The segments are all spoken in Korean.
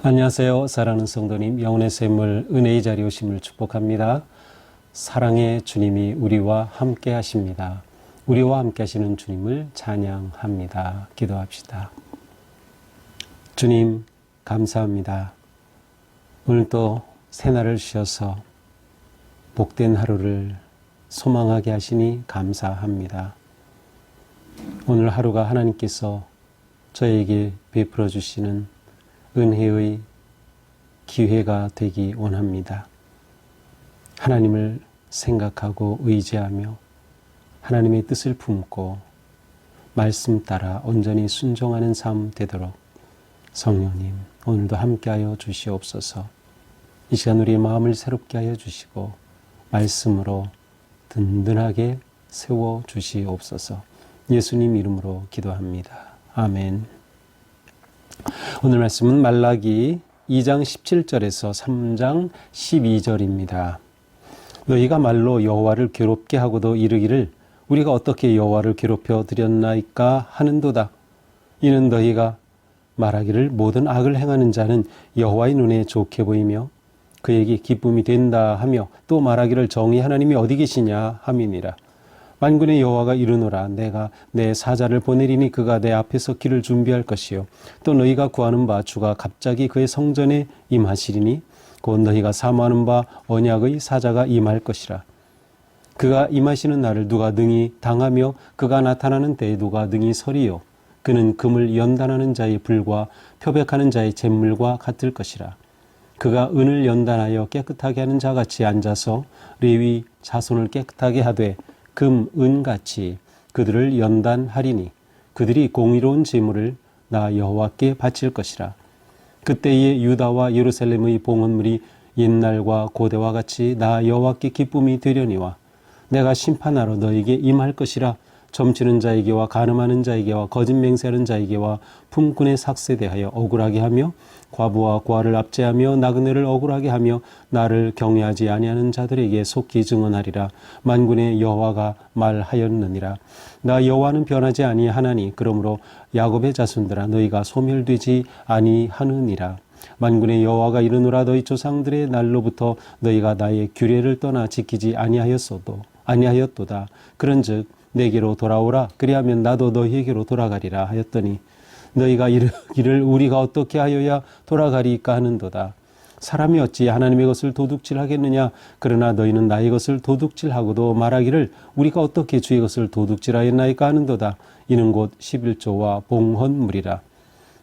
안녕하세요. 사랑하는 성도님, 영혼의 샘물 은혜의 자리에 오심을 축복합니다. 사랑의 주님이 우리와 함께 하십니다. 우리와 함께 하시는 주님을 찬양합니다. 기도합시다. 주님, 감사합니다. 오늘도 새날을 주셔서 복된 하루를 소망하게 하시니 감사합니다. 오늘 하루가 하나님께서 저에게 베풀어 주시는 은혜의 기회가 되기 원합니다. 하나님을 생각하고 의지하며 하나님의 뜻을 품고 말씀 따라 온전히 순종하는 삶 되도록 성령님 오늘도 함께하여 주시옵소서. 이 시간 우리의 마음을 새롭게 하여 주시고 말씀으로 든든하게 세워 주시옵소서. 예수님 이름으로 기도합니다. 아멘. 오늘 말씀은 말라기 2장 17절에서 3장 12절입니다. 너희가 말로 여호와를 괴롭게 하고도 이르기를 우리가 어떻게 여호와를 괴롭혀 드렸나이까 하는도다. 이는 너희가 말하기를 모든 악을 행하는 자는 여호와의 눈에 좋게 보이며 그에게 기쁨이 된다 하며 또 말하기를 정의 하나님이 어디 계시냐 함이니라. 만군의 여호와가 이르노라. 내가 내 사자를 보내리니 그가 내 앞에서 길을 준비할 것이요 또 너희가 구하는 바 주가 갑자기 그의 성전에 임하시리니 곧 너희가 사모하는 바 언약의 사자가 임할 것이라. 그가 임하시는 날을 누가 능히 당하며 그가 나타나는 때에 누가 능히 서리요. 그는 금을 연단하는 자의 불과 표백하는 자의 잿물과 같을 것이라. 그가 은을 연단하여 깨끗하게 하는 자같이 앉아서 레위 자손을 깨끗하게 하되 금, 은같이 그들을 연단하리니 그들이 공의로운 제물을 나 여호와께 바칠 것이라. 그때에 유다와 예루살렘의 봉헌물이 옛날과 고대와 같이 나 여호와께 기쁨이 되려니와 내가 심판하러 너에게 임할 것이라. 점치는 자에게와 간음하는 자에게와 거짓 맹세하는 자에게와 품꾼의 삭세 대하여 억울하게 하며 과부와 고아를 압제하며 나그네를 억울하게 하며 나를 경외하지 아니하는 자들에게 속히 증언하리라. 만군의 여호와가 말하였느니라. 나 여호와는 변하지 아니하나니 그러므로 야곱의 자손들아 너희가 소멸되지 아니하느니라. 만군의 여호와가 이르노라. 너희 조상들의 날로부터 너희가 나의 규례를 떠나 지키지 아니하였도다. 그런즉 내게로 돌아오라. 그리하면 나도 너희에게로 돌아가리라 하였더니 너희가 이르기를 우리가 어떻게 하여야 돌아가리까 하는도다. 사람이 어찌 하나님의 것을 도둑질하겠느냐. 그러나 너희는 나의 것을 도둑질하고도 말하기를 우리가 어떻게 주의 것을 도둑질하였나이까 하는도다. 이는 곧 11조와 봉헌물이라.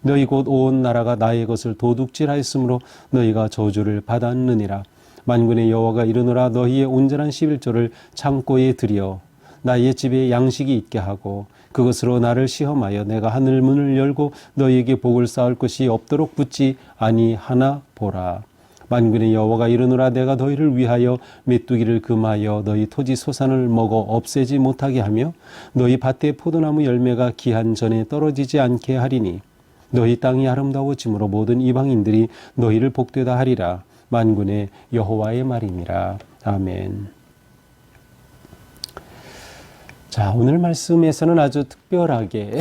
너희 곧 온 나라가 나의 것을 도둑질하였으므로 너희가 저주를 받았느니라. 만군의 여호와가 이르노라. 너희의 온전한 11조를 창고에 들여 나의 집에 양식이 있게 하고 그것으로 나를 시험하여 내가 하늘 문을 열고 너희에게 복을 쌓을 것이 없도록 붙지 아니하나 보라. 만군의 여호와가 이르노라. 내가 너희를 위하여 메뚜기를 금하여 너희 토지 소산을 먹어 없애지 못하게 하며 너희 밭의 포도나무 열매가 기한 전에 떨어지지 않게 하리니 너희 땅이 아름다워짐으로 모든 이방인들이 너희를 복되다 하리라. 만군의 여호와의 말이니라. 아멘. 자, 오늘 말씀에서는 아주 특별하게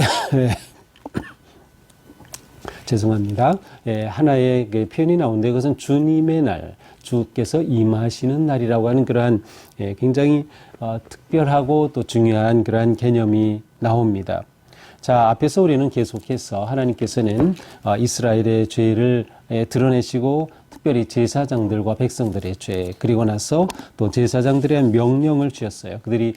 죄송합니다. 하나의 표현이 나오는데 그것은 주님의 날, 주께서 임하시는 날이라고 하는 그러한 굉장히 특별하고 또 중요한 그러한 개념이 나옵니다. 자, 앞에서 우리는 계속해서 하나님께서는 이스라엘의 죄를 드러내시고 특별히 제사장들과 백성들의 죄, 그리고 나서 또 제사장들의 명령을 주셨어요. 그들이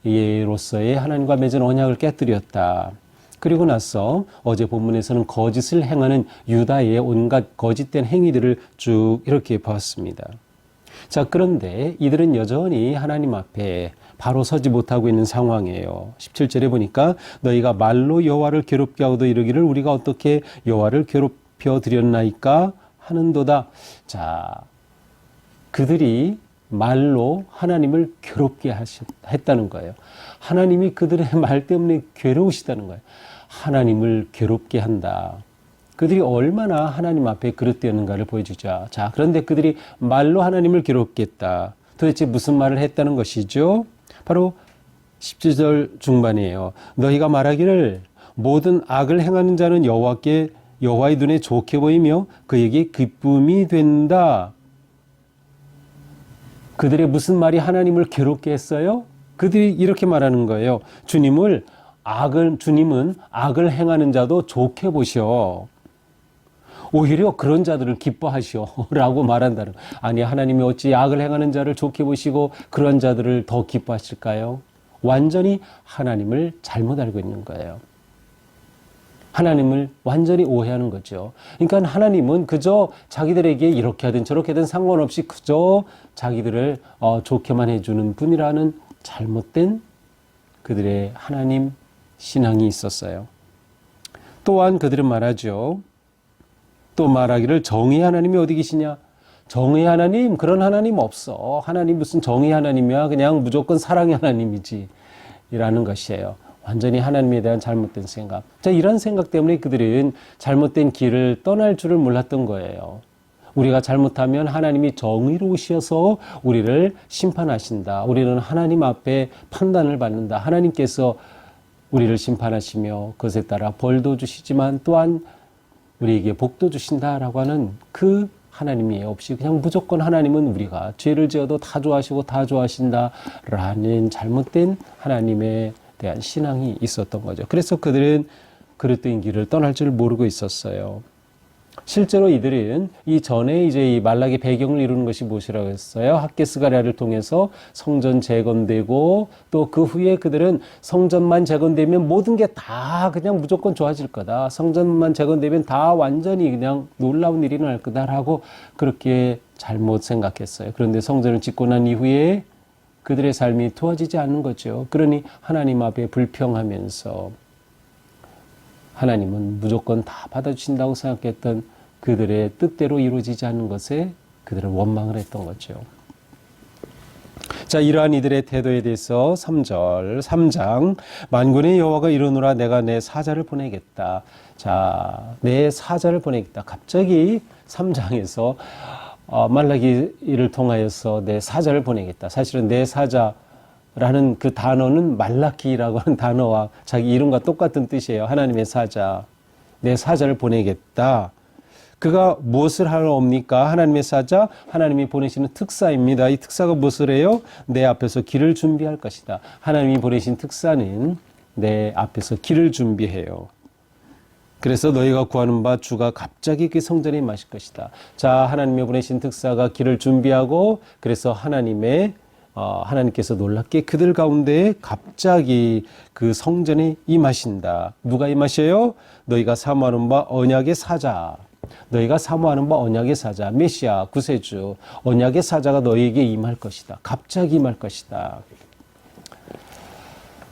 레위로서의 하나님과 맺은 언약을 깨뜨렸다. 그리고 나서 어제 본문에서는 거짓을 행하는 유다의 온갖 거짓된 행위들을 쭉 이렇게 봤습니다. 자, 그런데 이들은 여전히 하나님 앞에 바로 서지 못하고 있는 상황이에요. 17절에 보니까 너희가 말로 여호와를 괴롭게 하고도 이르기를 우리가 어떻게 여호와를 괴롭혀 드렸나이까 하는도다. 자, 그들이 말로 하나님을 괴롭게 했다는 거예요. 하나님이 그들의 말 때문에 괴로우시다는 거예요. 하나님을 괴롭게 한다. 그들이 얼마나 하나님 앞에 그릇되었는가를 보여주자. 자, 그런데 그들이 말로 하나님을 괴롭게 했다. 도대체 무슨 말을 했다는 것이죠? 바로 17절 중반이에요. 너희가 말하기를 모든 악을 행하는 자는 여호와께 여호와의 눈에 좋게 보이며 그에게 기쁨이 된다. 그들의 무슨 말이 하나님을 괴롭게 했어요? 그들이 이렇게 말하는 거예요. 주님은 악을 행하는 자도 좋게 보시오. 오히려 그런 자들을 기뻐하시오 라고 말한다는. 아니, 하나님이 어찌 악을 행하는 자를 좋게 보시고 그런 자들을 더 기뻐하실까요? 완전히 하나님을 잘못 알고 있는 거예요. 하나님을 완전히 오해하는 거죠. 그러니까 하나님은 그저 자기들에게 이렇게 하든 저렇게 하든 상관없이 그저 자기들을 좋게만 해주는 분이라는 잘못된 그들의 하나님 신앙이 있었어요. 또한 그들은 말하죠. 또 말하기를 정의의 하나님이 어디 계시냐? 정의의 하나님, 그런 하나님 없어. 하나님 무슨 정의의 하나님이야? 그냥 무조건 사랑의 하나님이지. 이라는 것이에요. 완전히 하나님에 대한 잘못된 생각. 자, 이런 생각 때문에 그들은 잘못된 길을 떠날 줄을 몰랐던 거예요. 우리가 잘못하면 하나님이 정의로우셔서 우리를 심판하신다. 우리는 하나님 앞에 판단을 받는다. 하나님께서 우리를 심판하시며 그것에 따라 벌도 주시지만 또한 우리에게 복도 주신다라고 하는 그 하나님이 없이 그냥 무조건 하나님은 우리가 죄를 지어도 다 좋아하시고 다 좋아하신다라는 잘못된 하나님에 대한 신앙이 있었던 거죠. 그래서 그들은 그릇된 길을 떠날 줄 모르고 있었어요. 실제로 이들은 이 전에 이제 이 말락의 배경을 이루는 것이 무엇이라고 했어요? 학개스가랴를 통해서 성전 재건되고 또 그 후에 그들은 성전만 재건되면 모든 게 다 그냥 무조건 좋아질 거다. 성전만 재건되면 다 완전히 그냥 놀라운 일이 날 거다라고 그렇게 잘못 생각했어요. 그런데 성전을 짓고 난 이후에 그들의 삶이 도와지지 않는 거죠. 그러니 하나님 앞에 불평하면서 하나님은 무조건 다 받아주신다고 생각했던 그들의 뜻대로 이루어지지 않는 것에 그들은 원망을 했던 거죠. 자, 이러한 이들의 태도에 대해서 3장 만군의 여호와가 이르노라 내가 내 사자를 보내겠다. 자, 내 사자를 보내겠다. 갑자기 3장에서 말라기를 통하여서 내 사자를 보내겠다. 사실은 내 사자라는 그 단어는 말라기라고 하는 단어와 자기 이름과 똑같은 뜻이에요. 하나님의 사자. 내 사자를 보내겠다. 그가 무엇을 하러 옵니까? 하나님의 사자, 하나님이 보내시는 특사입니다. 이 특사가 무엇을 해요? 내 앞에서 길을 준비할 것이다. 하나님이 보내신 특사는 내 앞에서 길을 준비해요. 그래서 너희가 구하는 바 주가 갑자기 그 성전에 임하실 것이다. 자, 하나님이 보내신 특사가 길을 준비하고 그래서 하나님께서 놀랍게 그들 가운데 갑자기 그 성전에 임하신다. 누가 임하셔요? 너희가 사모하는 바 언약의 사자. 너희가 사모하는 바 언약의 사자, 메시아, 구세주, 언약의 사자가 너희에게 임할 것이다. 갑자기 임할 것이다.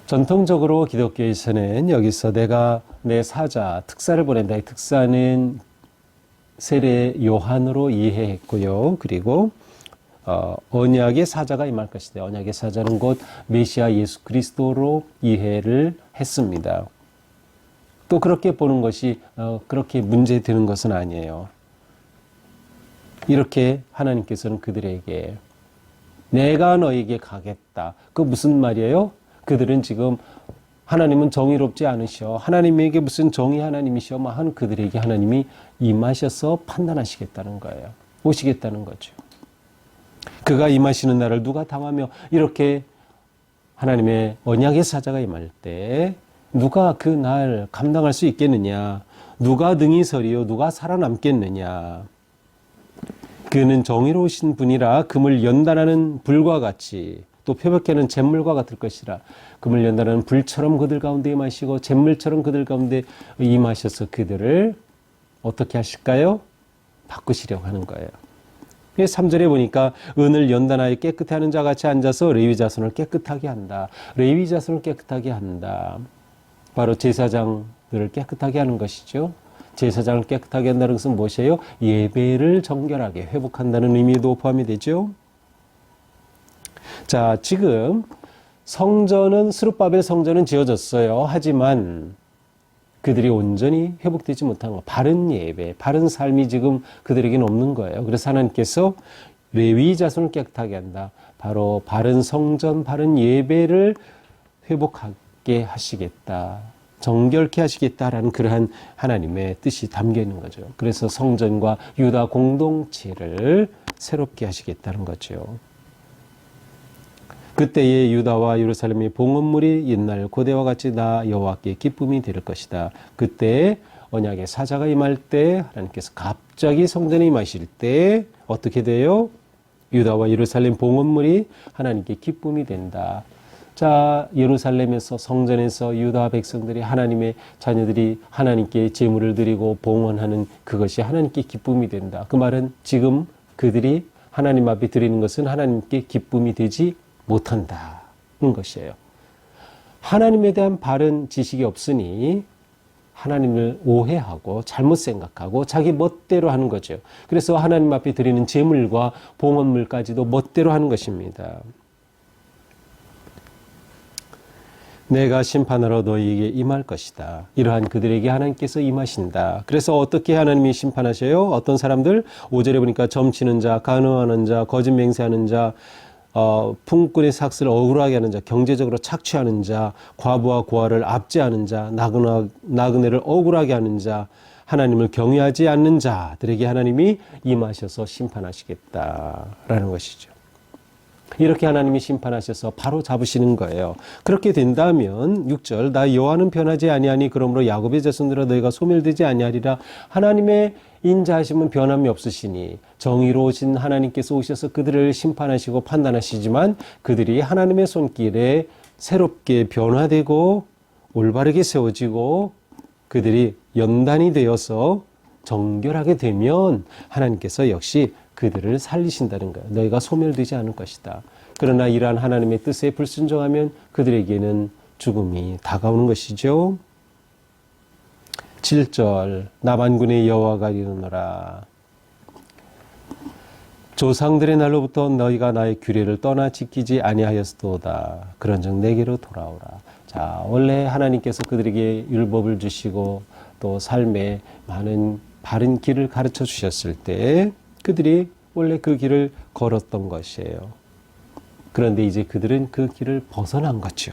전통적으로 기독교에서는 여기서 내가 내 사자, 특사를 보낸다. 이 특사는 세례 요한으로 이해했고요. 그리고 언약의 사자가 임할 것이다. 언약의 사자는 곧 메시아 예수 그리스도로 이해를 했습니다. 또 그렇게 보는 것이 그렇게 문제되는 것은 아니에요. 이렇게 하나님께서는 그들에게 내가 너에게 가겠다. 그 무슨 말이에요? 그들은 지금 하나님은 정의롭지 않으셔. 하나님에게 무슨 정의 하나님이셔. 하는 그들에게 하나님이 임하셔서 판단하시겠다는 거예요. 오시겠다는 거죠. 그가 임하시는 날을 누가 당하며 이렇게 하나님의 언약의 사자가 임할 때 누가 그 날 감당할 수 있겠느냐? 누가 능히 서리요? 누가 살아남겠느냐? 그는 정의로우신 분이라 금을 연단하는 불과 같이 또 표백해는 잿물과 같을 것이라. 금을 연단하는 불처럼 그들 가운데 임하시고 잿물처럼 그들 가운데 임하셔서 그들을 어떻게 하실까요? 바꾸시려고 하는 거예요. 3절에 보니까 은을 연단하여 깨끗게 하는 자 같이 앉아서 레위 자손을 깨끗하게 한다. 레위 자손을 깨끗하게 한다. 바로 제사장들을 깨끗하게 하는 것이죠. 제사장을 깨끗하게 한다는 것은 무엇이에요? 예배를 정결하게 회복한다는 의미도 포함이 되죠. 자, 지금 스룹바벨 성전은 지어졌어요. 하지만 그들이 온전히 회복되지 못한 거, 바른 예배, 바른 삶이 지금 그들에게는 없는 거예요. 그래서 하나님께서 레위 자손을 깨끗하게 한다. 바로 바른 성전, 바른 예배를 회복하게 하시겠다. 정결케 하시겠다라는 그러한 하나님의 뜻이 담겨 있는 거죠. 그래서 성전과 유다 공동체를 새롭게 하시겠다는 거죠. 그때의 유다와 예루살렘의 봉헌물이 옛날 고대와 같이 나 여호와께 기쁨이 될 것이다. 그때 언약의 사자가 임할 때 하나님께서 갑자기 성전에 임하실 때 어떻게 돼요? 유다와 예루살렘 봉헌물이 하나님께 기쁨이 된다. 자, 예루살렘에서 성전에서 유다 백성들이 하나님의 자녀들이 하나님께 제물을 드리고 봉헌하는 그것이 하나님께 기쁨이 된다. 그 말은 지금 그들이 하나님 앞에 드리는 것은 하나님께 기쁨이 되지 못한다는 것이에요. 하나님에 대한 바른 지식이 없으니 하나님을 오해하고 잘못 생각하고 자기 멋대로 하는 거죠. 그래서 하나님 앞에 드리는 제물과 봉헌물까지도 멋대로 하는 것입니다. 내가 심판하러 너희에게 임할 것이다. 이러한 그들에게 하나님께서 임하신다. 그래서 어떻게 하나님이 심판하셔요? 어떤 사람들? 5절에 보니까 점치는 자, 간음하는 자, 거짓 맹세하는 자, 품꾼의 삭슬을 억울하게 하는 자, 경제적으로 착취하는 자, 과부와 고아를 압제하는 자, 나그네를 억울하게 하는 자, 하나님을 경외하지 않는 자들에게 하나님이 임하셔서 심판하시겠다라는 것이죠. 이렇게 하나님이 심판하셔서 바로 잡으시는 거예요. 그렇게 된다면 6절 나 여호와는 변하지 아니하니 그러므로 야곱의 자손들아 너희가 소멸되지 아니하리라. 하나님의 인자하심은 변함이 없으시니 정의로우신 하나님께서 오셔서 그들을 심판하시고 판단하시지만 그들이 하나님의 손길에 새롭게 변화되고 올바르게 세워지고 그들이 연단이 되어서 정결하게 되면 하나님께서 역시 그들을 살리신다는 거예요. 너희가 소멸되지 않을 것이다. 그러나 이러한 하나님의 뜻에 불순종하면 그들에게는 죽음이 다가오는 것이죠. 7절 나 만군의 여호와가 이르노라. 조상들의 날로부터 너희가 나의 규례를 떠나 지키지 아니하였도다. 그런즉 내게로 돌아오라. 자, 원래 하나님께서 그들에게 율법을 주시고 또 삶의 많은 바른 길을 가르쳐 주셨을 때 그들이 원래 그 길을 걸었던 것이에요. 그런데 이제 그들은 그 길을 벗어난 거죠.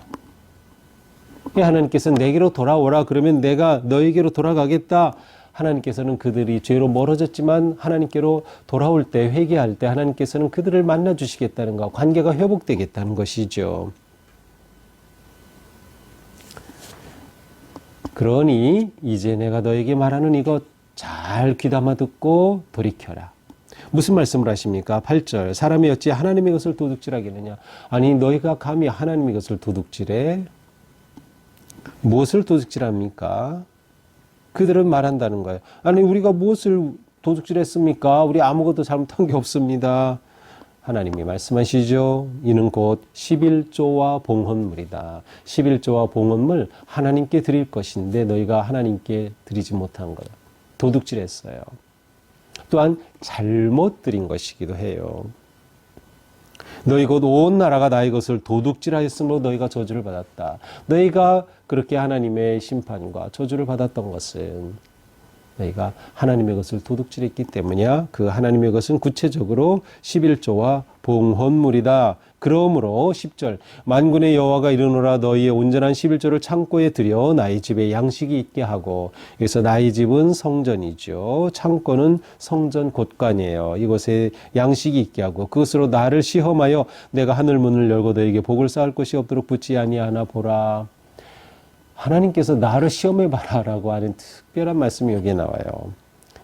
하나님께서 내게로 돌아오라 그러면 내가 너에게로 돌아가겠다. 하나님께서는 그들이 죄로 멀어졌지만 하나님께로 돌아올 때 회개할 때 하나님께서는 그들을 만나 주시겠다는 것, 관계가 회복되겠다는 것이죠. 그러니 이제 내가 너에게 말하는 이것 잘 귀담아 듣고 돌이켜라. 무슨 말씀을 하십니까? 8절 사람이 어찌 하나님의 것을 도둑질하겠느냐. 아니 너희가 감히 하나님의 것을 도둑질해? 무엇을 도둑질합니까? 그들은 말한다는 거예요. 아니 우리가 무엇을 도둑질했습니까? 우리 아무것도 잘못한 게 없습니다. 하나님이 말씀하시죠. 이는 곧 11조와 봉헌물이다. 11조와 봉헌물 하나님께 드릴 것인데 너희가 하나님께 드리지 못한 거다. 도둑질했어요. 또한 잘못 드린 것이기도 해요. 너희 곧 온 나라가 나의 것을 도둑질하였으므로 너희가 저주를 받았다. 너희가 그렇게 하나님의 심판과 저주를 받았던 것은 너희가 하나님의 것을 도둑질했기 때문이야. 그 하나님의 것은 구체적으로 11조와 봉헌물이다. 그러므로 10절 만군의 여호와가 이르노라 너희의 온전한 11조를 창고에 들여 나의 집에 양식이 있게 하고 여기서 나의 집은 성전이죠. 창고는 성전 곳간이에요. 이곳에 양식이 있게 하고 그것으로 나를 시험하여 내가 하늘 문을 열고 너에게 복을 쌓을 것이 없도록 붙지 아니하나 보라. 하나님께서 나를 시험해봐라 라고 하는 특별한 말씀이 여기에 나와요.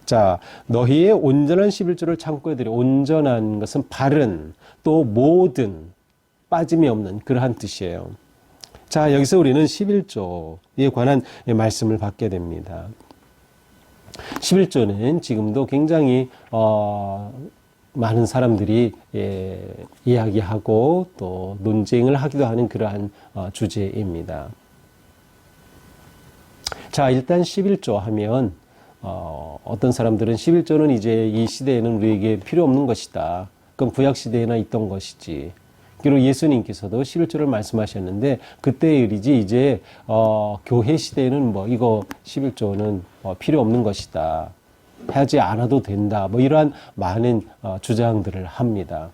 자, 너희의 온전한 11조를 창고에 들여. 온전한 것은 바른 또 모든 빠짐이 없는 그러한 뜻이에요. 자, 여기서 우리는 11조에 관한 말씀을 받게 됩니다. 11조는 지금도 굉장히 많은 사람들이 이야기하고 또 논쟁을 하기도 하는 그러한 주제입니다. 자, 일단 11조 하면 어떤 사람들은 11조는 이제 이 시대에는 우리에게 필요 없는 것이다. 그건 구약 시대에나 있던 것이지. 그리고 예수님께서도 11조를 말씀하셨는데 그때의 일이지 이제 교회 시대에는 뭐 이거 11조는 필요 없는 것이다. 하지 않아도 된다. 뭐 이러한 많은 주장들을 합니다.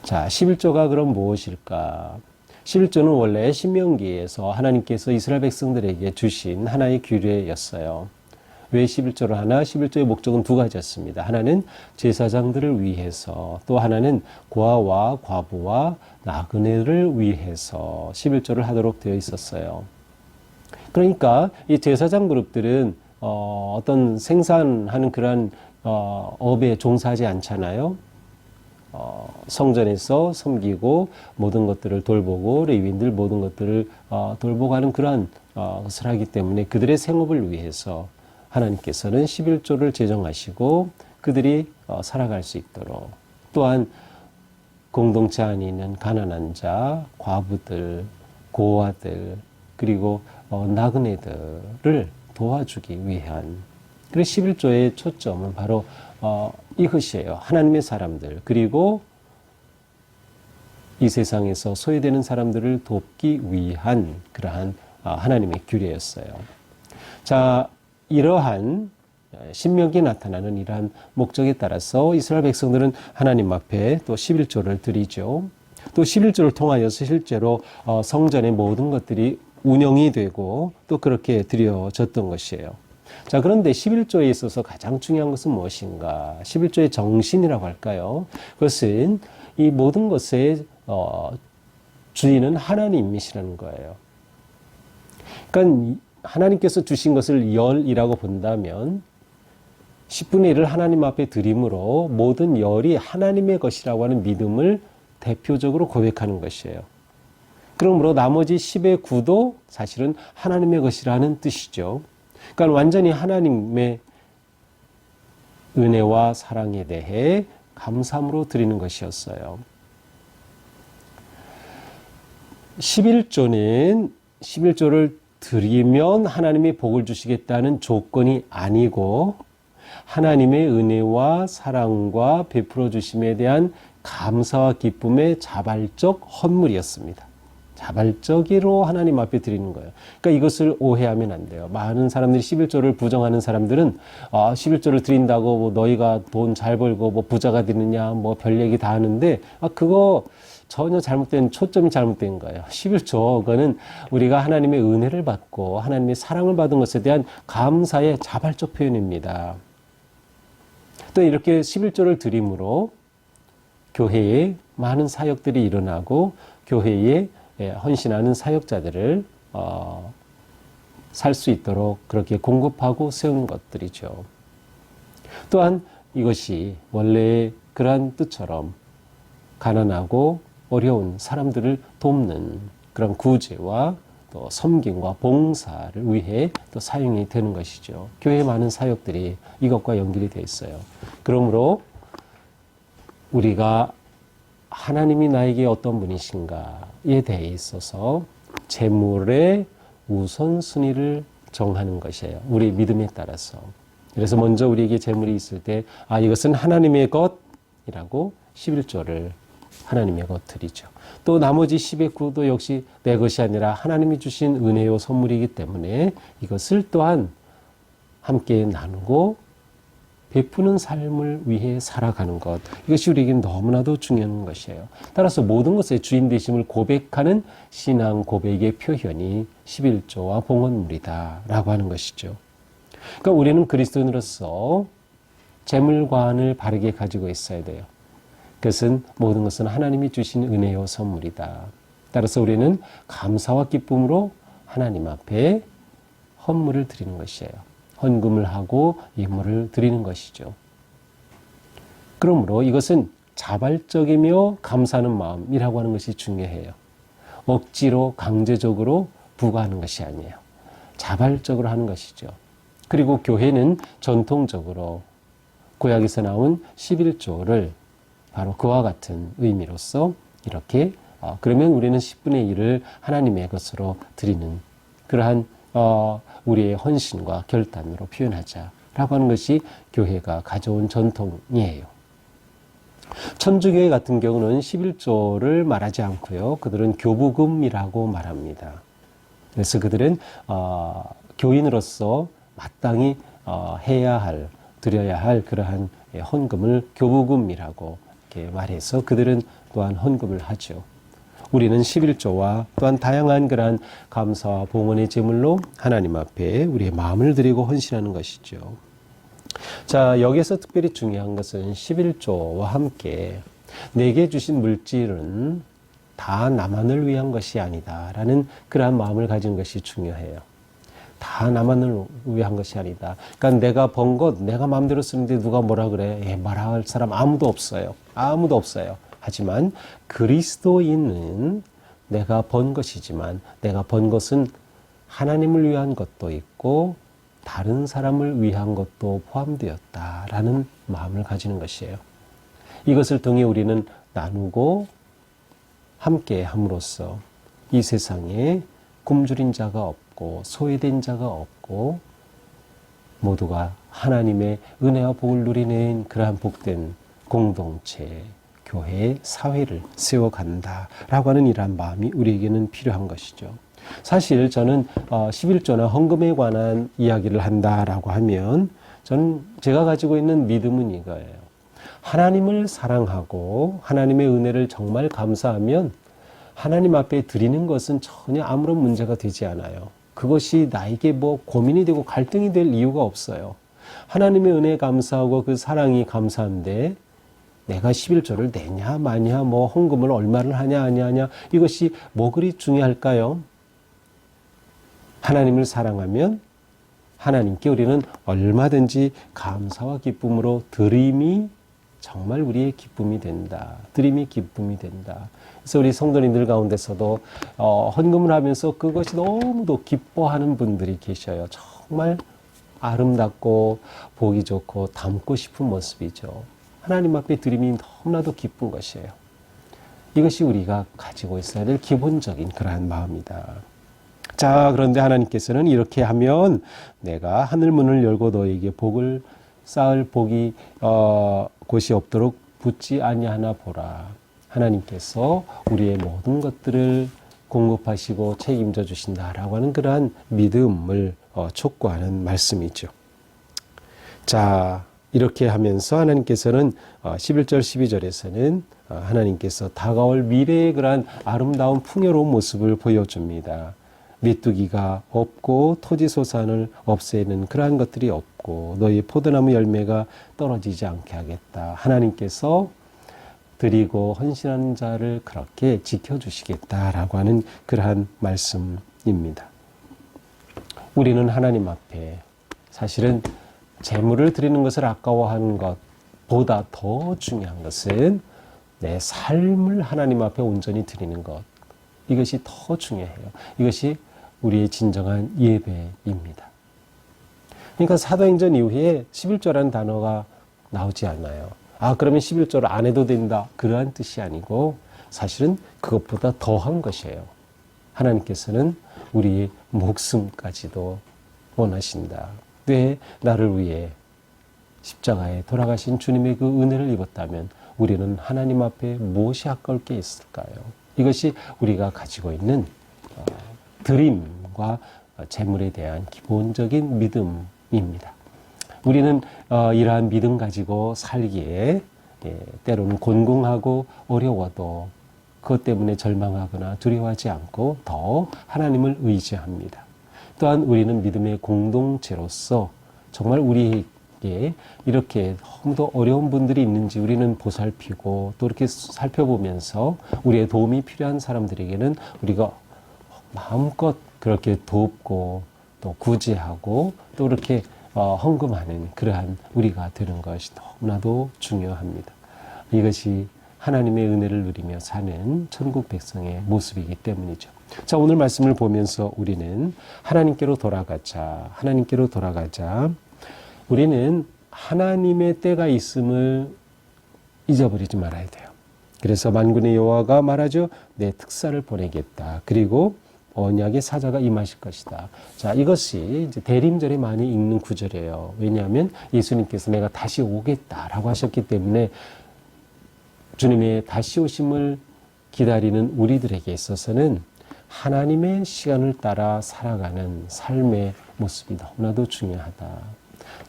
자, 11조가 그럼 무엇일까? 11조는 원래 신명기에서 하나님께서 이스라엘 백성들에게 주신 하나의 규례였어요. 왜 11조를 하나? 11조의 목적은 두 가지였습니다. 하나는 제사장들을 위해서, 또 하나는 고아와 과부와 나그네를 위해서 11조를 하도록 되어 있었어요. 그러니까 이 제사장 그룹들은 어떤 생산하는 그러한 업에 종사하지 않잖아요. 성전에서 섬기고 모든 것들을 돌보고 레위인들 모든 것들을 돌보고 하는 그러한 것을 하기 때문에 그들의 생업을 위해서 하나님께서는 11조를 제정하시고 그들이 살아갈 수 있도록, 또한 공동체 안에 있는 가난한 자, 과부들, 고아들, 그리고 나그네들을 도와주기 위한, 그래서 11조의 초점은 바로 이것이에요. 하나님의 사람들, 그리고 이 세상에서 소외되는 사람들을 돕기 위한 그러한 하나님의 규례였어요. 자, 이러한 신명기에 나타나는 이러한 목적에 따라서 이스라엘 백성들은 하나님 앞에 또 11조를 드리죠. 또 11조를 통하여서 실제로 성전의 모든 것들이 운영이 되고 또 그렇게 드려졌던 것이에요. 자, 그런데 11조에 있어서 가장 중요한 것은 무엇인가? 11조의 정신이라고 할까요? 그것은 이 모든 것의 주인은 하나님이시라는 거예요. 그러니까 하나님께서 주신 것을 열이라고 본다면 10분의 1을 하나님 앞에 드림으로 모든 열이 하나님의 것이라고 하는 믿음을 대표적으로 고백하는 것이에요. 그러므로 나머지 10의 9도 사실은 하나님의 것이라는 뜻이죠. 그러니까 완전히 하나님의 은혜와 사랑에 대해 감사함으로 드리는 것이었어요. 11조를 드리면 하나님이 복을 주시겠다는 조건이 아니고 하나님의 은혜와 사랑과 베풀어 주심에 대한 감사와 기쁨의 자발적 헌물이었습니다. 자발적으로 하나님 앞에 드리는 거예요. 그러니까 이것을 오해하면 안 돼요. 많은 사람들이 11조를 부정하는 사람들은 11조를 드린다고 뭐 너희가 돈 잘 벌고 뭐 부자가 되느냐 뭐 별 얘기 다 하는데 그거 전혀 잘못된, 초점이 잘못된 거예요. 11조, 그거는 우리가 하나님의 은혜를 받고 하나님의 사랑을 받은 것에 대한 감사의 자발적 표현입니다. 또 이렇게 11조를 드림으로 교회에 많은 사역들이 일어나고 교회에 헌신하는 사역자들을 살 수 있도록 그렇게 공급하고 세운 것들이죠. 또한 이것이 원래의 그러한 뜻처럼 가난하고 어려운 사람들을 돕는 그런 구제와 또 섬김과 봉사를 위해 또 사용이 되는 것이죠. 교회의 많은 사역들이 이것과 연결이 되어 있어요. 그러므로 우리가 하나님이 나에게 어떤 분이신가에 대해 있어서 재물의 우선순위를 정하는 것이에요. 우리의 믿음에 따라서. 그래서 먼저 우리에게 재물이 있을 때 이것은 하나님의 것이라고 11조를 하나님의 것 드리죠. 또 나머지 10의 9도 역시 내 것이 아니라 하나님이 주신 은혜요 선물이기 때문에 이것을 또한 함께 나누고 베푸는 삶을 위해 살아가는 것, 이것이 우리에게 너무나도 중요한 것이에요. 따라서 모든 것의 주인 되심을 고백하는 신앙 고백의 표현이 11조와 봉헌물이다 라고 하는 것이죠. 그러니까 우리는 그리스도인으로서 재물관을 바르게 가지고 있어야 돼요. 그것은 모든 것은 하나님이 주신 은혜요 선물이다. 따라서 우리는 감사와 기쁨으로 하나님 앞에 헌물을 드리는 것이에요. 헌금을 하고 예물을 드리는 것이죠. 그러므로 이것은 자발적이며 감사하는 마음이라고 하는 것이 중요해요. 억지로 강제적으로 부과하는 것이 아니에요. 자발적으로 하는 것이죠. 그리고 교회는 전통적으로 구약에서 나온 11조를 바로 그와 같은 의미로서 이렇게 그러면 우리는 10분의 1을 하나님의 것으로 드리는 그러한 우리의 헌신과 결단으로 표현하자라고 하는 것이 교회가 가져온 전통이에요. 천주교회 같은 경우는 11조를 말하지 않고요. 그들은 교부금이라고 말합니다. 그래서 그들은 교인으로서 마땅히 해야 할, 드려야 할 그러한 헌금을 교부금이라고 이렇게 말해서 그들은 또한 헌금을 하죠. 우리는 11조와 또한 다양한 그러한 감사와 봉헌의 제물로 하나님 앞에 우리의 마음을 드리고 헌신하는 것이죠. 자, 여기서 특별히 중요한 것은 11조와 함께 내게 주신 물질은 다 나만을 위한 것이 아니다 라는 그러한 마음을 가진 것이 중요해요. 다 나만을 위한 것이 아니다. 그러니까 내가 번 것, 내가 마음대로 쓰는데 누가 뭐라 그래? 말할 사람 아무도 없어요. 아무도 없어요. 하지만 그리스도인은 내가 번 것이지만 내가 번 것은 하나님을 위한 것도 있고 다른 사람을 위한 것도 포함되었다라는 마음을 가지는 것이에요. 이것을 통해 우리는 나누고 함께 함으로써 이 세상에 굶주린 자가 없고 소외된 자가 없고 모두가 하나님의 은혜와 복을 누리는 그러한 복된 공동체, 교회, 사회를 세워간다라고 하는 이러한 마음이 우리에게는 필요한 것이죠. 사실 저는 11조나 헌금에 관한 이야기를 한다라고 하면 저는 제가 가지고 있는 믿음은 이거예요. 하나님을 사랑하고 하나님의 은혜를 정말 감사하면 하나님 앞에 드리는 것은 전혀 아무런 문제가 되지 않아요. 그것이 나에게 뭐 고민이 되고 갈등이 될 이유가 없어요. 하나님의 은혜에 감사하고 그 사랑이 감사한데 내가 11조를 내냐 마냐 뭐 헌금을 얼마를 하냐 아니하냐 이것이 뭐 그리 중요할까요? 하나님을 사랑하면 하나님께 우리는 얼마든지 감사와 기쁨으로 드림이 정말 우리의 기쁨이 된다. 드림이 기쁨이 된다. 그래서 우리 성도님들 가운데서도 헌금을 하면서 그것이 너무도 기뻐하는 분들이 계셔요. 정말 아름답고 보기 좋고 담고 싶은 모습이죠. 하나님 앞에 드림이 너무나도 기쁜 것이에요. 이것이 우리가 가지고 있어야 될 기본적인 그러한 마음이다. 자, 그런데 하나님께서는 이렇게 하면 내가 하늘 문을 열고 너에게 복을 쌓을 복이 곳이 없도록 붙지 아니하나 보라. 하나님께서 우리의 모든 것들을 공급하시고 책임져 주신다라고 하는 그러한 믿음을 촉구하는 말씀이죠. 자, 이렇게 하면서 하나님께서는 11절 12절에서는 하나님께서 다가올 미래의 그러한 아름다운 풍요로운 모습을 보여줍니다. 메뚜기가 없고 토지소산을 없애는 그러한 것들이 없고 너희 포도나무 열매가 떨어지지 않게 하겠다. 하나님께서 드리고 헌신하는 자를 그렇게 지켜주시겠다라고 하는 그러한 말씀입니다. 우리는 하나님 앞에 사실은 재물을 드리는 것을 아까워하는 것보다 더 중요한 것은 내 삶을 하나님 앞에 온전히 드리는 것. 이것이 더 중요해요. 이것이 우리의 진정한 예배입니다. 그러니까 사도행전 이후에 11조라는 단어가 나오지 않아요. 그러면 11조를 안 해도 된다. 그러한 뜻이 아니고 사실은 그것보다 더한 것이에요. 하나님께서는 우리의 목숨까지도 원하신다. 왜 나를 위해 십자가에 돌아가신 주님의 그 은혜를 입었다면 우리는 하나님 앞에 무엇이 아까울 게 있을까요? 이것이 우리가 가지고 있는 드림과 재물에 대한 기본적인 믿음입니다. 우리는 이러한 믿음 가지고 살기에 때로는 곤궁하고 어려워도 그것 때문에 절망하거나 두려워하지 않고 더 하나님을 의지합니다. 또한 우리는 믿음의 공동체로서 정말 우리에게 이렇게 너무도 어려운 분들이 있는지 우리는 보살피고 또 이렇게 살펴보면서 우리의 도움이 필요한 사람들에게는 우리가 마음껏 그렇게 돕고 또 구제하고 또 이렇게 헌금하는 그러한 우리가 되는 것이 너무나도 중요합니다. 이것이 하나님의 은혜를 누리며 사는 천국 백성의 모습이기 때문이죠. 자, 오늘 말씀을 보면서 우리는 하나님께로 돌아가자. 하나님께로 돌아가자. 우리는 하나님의 때가 있음을 잊어버리지 말아야 돼요. 그래서 만군의 여호와가 말하죠. 내 특사를 보내겠다. 그리고 언약의 사자가 임하실 것이다. 자, 이것이 이제 대림절에 많이 읽는 구절이에요. 왜냐하면 예수님께서 내가 다시 오겠다라고 하셨기 때문에 주님의 다시 오심을 기다리는 우리들에게 있어서는 하나님의 시간을 따라 살아가는 삶의 모습이 너무나도 중요하다.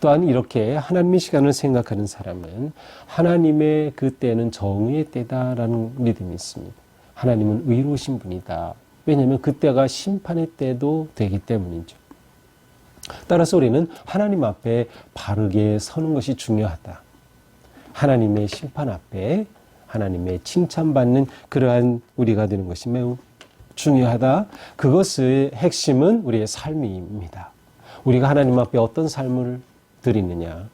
또한 이렇게 하나님의 시간을 생각하는 사람은 하나님의 그 때는 정의의 때다라는 믿음이 있습니다. 하나님은 의로우신 분이다. 왜냐하면 그때가 심판의 때도 되기 때문이죠. 따라서 우리는 하나님 앞에 바르게 서는 것이 중요하다. 하나님의 심판 앞에 하나님의 칭찬받는 그러한 우리가 되는 것이 매우 중요하다. 그것의 핵심은 우리의 삶입니다. 우리가 하나님 앞에 어떤 삶을 드리느냐.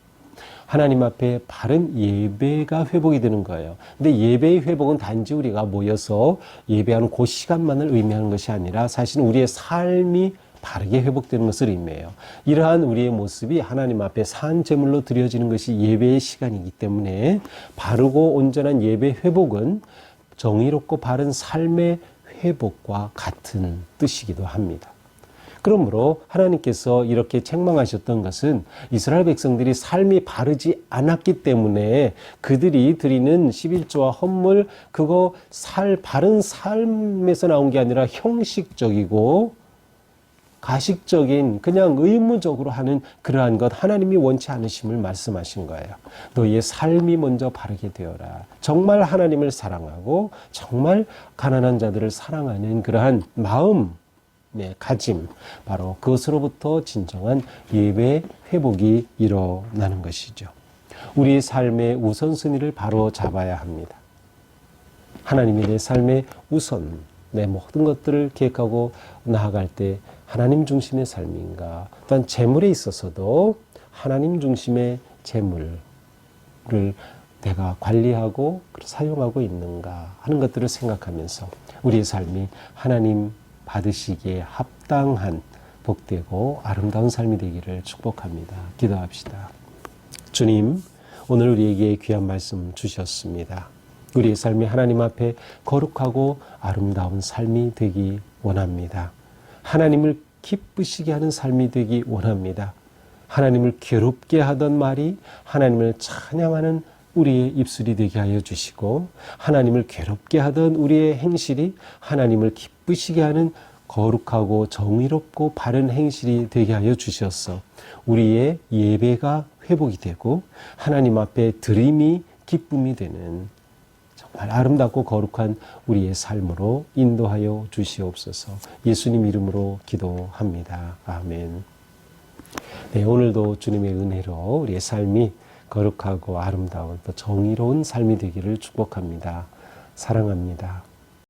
하나님 앞에 바른 예배가 회복이 되는 거예요. 근데 예배의 회복은 단지 우리가 모여서 예배하는 그 시간만을 의미하는 것이 아니라 사실은 우리의 삶이 바르게 회복되는 것을 의미해요. 이러한 우리의 모습이 하나님 앞에 산 제물로 드려지는 것이 예배의 시간이기 때문에 바르고 온전한 예배 회복은 정의롭고 바른 삶의 회복과 같은 뜻이기도 합니다. 그러므로 하나님께서 이렇게 책망하셨던 것은 이스라엘 백성들이 삶이 바르지 않았기 때문에 그들이 드리는 11조와 헌물 그거 바른 삶에서 나온 게 아니라 형식적이고 가식적인 그냥 의무적으로 하는 그러한 것 하나님이 원치 않으심을 말씀하신 거예요. 너희의 삶이 먼저 바르게 되어라. 정말 하나님을 사랑하고 정말 가난한 자들을 사랑하는 그러한 마음 가짐, 바로 그것으로부터 진정한 예배 회복이 일어나는 것이죠. 우리의 삶의 우선순위를 바로 잡아야 합니다. 하나님이 내 삶의 우선, 내 모든 것들을 계획하고 나아갈 때 하나님 중심의 삶인가, 또한 재물에 있어서도 하나님 중심의 재물을 내가 관리하고 사용하고 있는가 하는 것들을 생각하면서 우리의 삶이 하나님 받으시기에 합당한 복되고 아름다운 삶이 되기를 축복합니다. 기도합시다. 주님, 오늘 우리에게 귀한 말씀 주셨습니다. 우리의 삶이 하나님 앞에 거룩하고 아름다운 삶이 되기 원합니다. 하나님을 기쁘시게 하는 삶이 되기 원합니다. 하나님을 괴롭게 하던 말이 하나님을 찬양하는 우리의 입술이 되게 하여 주시고 하나님을 괴롭게 하던 우리의 행실이 하나님을 기쁘시게 하는 거룩하고 정의롭고 바른 행실이 되게 하여 주셔서 우리의 예배가 회복이 되고 하나님 앞에 드림이 기쁨이 되는 정말 아름답고 거룩한 우리의 삶으로 인도하여 주시옵소서. 예수님 이름으로 기도합니다. 아멘. 네, 오늘도 주님의 은혜로 우리의 삶이 거룩하고 아름다운 또 정의로운 삶이 되기를 축복합니다. 사랑합니다.